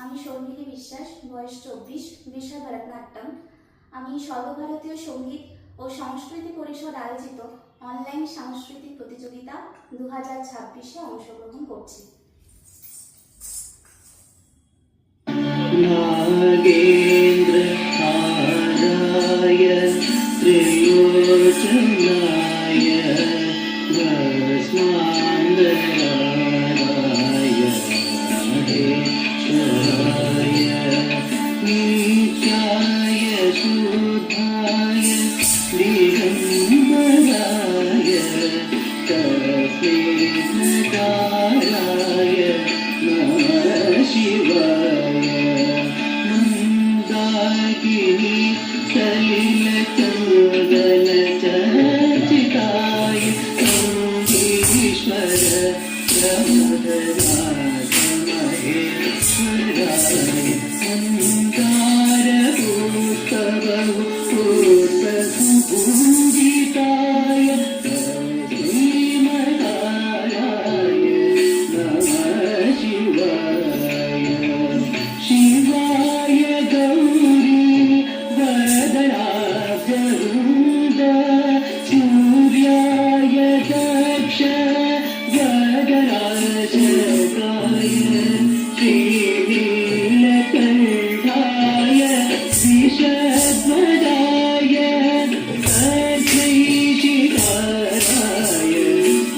আমি শর্মিলী বিশ্বাস, বয়স 24, বিষয় ভরতনাট্যম। আমি সর্বভারতীয় সঙ্গীত ও সংস্কৃতি পরিষদ আয়োজিত অনলাইন সাংস্কৃতিক প্রতিযোগিতা 2026-এ অংশগ্রহণ করছি। नागेन्द्र हाराय त्रिलोचनाय भस्मान्धराय महेश्वराय नीचाय शुद्धाय दिगम्बराय तस्मै नकाराय नमः शिवाय मंदाकिनी सलिलचन्दन चर्चिताय अम्बीश्वर प्रमोदनाथ महेश्वराय पूजिताय श्रीमदाराय नमः शिवाय शिवाय गौरी वदनाभ्यवृन्द सूर्याय दक्ष गगनाशकाय श्रीनीलकण्ठाय विषध्वजाय अर्थैषिकाराय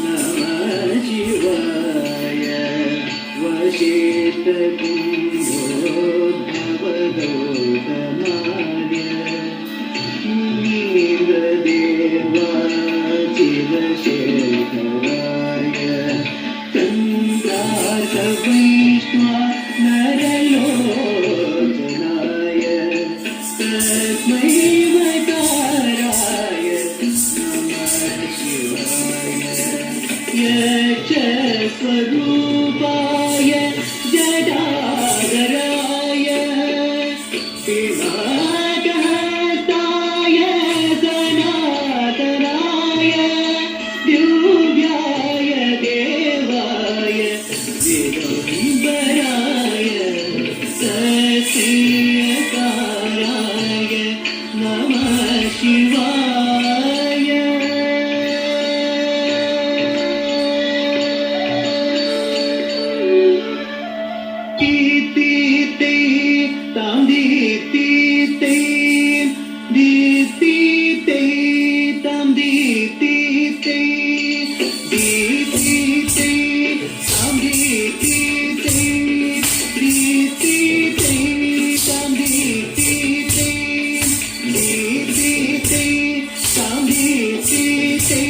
नमः शिवाय वसिष्ठकुम्भोद्भवगौतमार्य शिवशेखराय चन्द्रार्कवैष्णवा नरलोचनाय तस्मै मकाराय नमः शिवाय यक्षस्वरूपाय जटाधराय पिनाकहस्ताय सनातनाय दिव्याय देवाय दिगम्बराय सस्यकाराय नमः शिवाय दीप्ति तां दीप्ति दीप्ति तां दीप्ति दीप्ति तां दीप्ति दीप्ति तां दीप्ति दीप्ति तां दीप्ति दीप्ति तां दीप्ति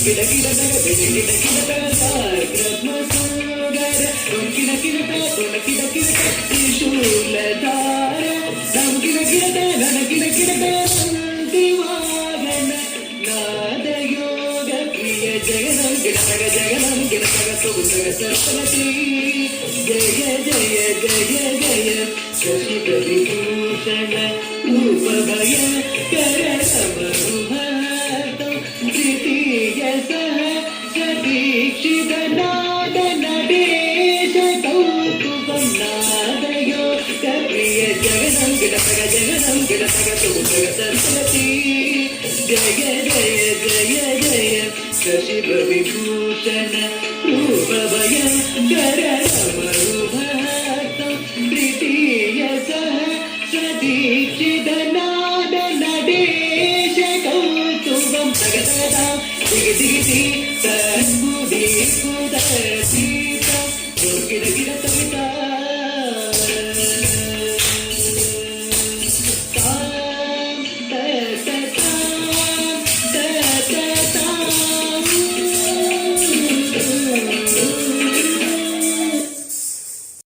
ಗಿಡ ಗಿಡ ತಗ ಬೆಳೆ ಗಿಡ ಗಿಡ ತಗ ಬ್ರಹ್ಮಸಾಗರ ಕಿಡ ಕಿಡ ತಗ ಕಿಡ ಕಿಡ ತ್ರಿಶೂಲಧಾರ ರಾಮ ಗಿಡ ಗಿಡ ತಗ ನನ ಗಿಡ ಗಿಡ ದಿವಾಗನ ನಾದಯೋಗ ಪ್ರಿಯ ಜಗನಂ ಗಿಡ ತಗ ಜಗನಂ ಗಿಡ ತಗ ಸುಗುತಗ ಸರಸ್ವತಿ ಜಯ ಜಯ ಜಯ ಜಯ ಶಶಿ ವಿಭೂಷಣ ರೂಪಭಯ ಕರ ಸಮರುಹಾತ ಪ್ರೀತಿಯ ಸಹ ಸದೀಕ್ಷಿತ ನಾದ ನಡೇಶ ಕೌತುಕಂ ನಾದಯೋ ಪ್ರಿಯ ಜಗನಂ ಗಿಡ ತಗ ಜಗನಂ ಗಿಡ ತಗ ಸುಗುತಗ ಸರಸ್ವತಿ ಜಯ ಜಯ ಜಯ ಜಯ ಶಶಿ ವಿಭೂಷಣ ರೂಪಭಯ ಕರ ಸಮರುಹಾತ ಪ್ರೀತಿಯ ಸಹ ಸದೀಕ್ಷಿತ ನಾದ ನಡೇಶ ಕೌತುಕಂ ತಗದ ದಿಗಿ ದಿಗಿ ತನ್ಮುಡಿ ಕುದ ಸೀತ ಗಿಡ ಗಿಡ ತಮಿತ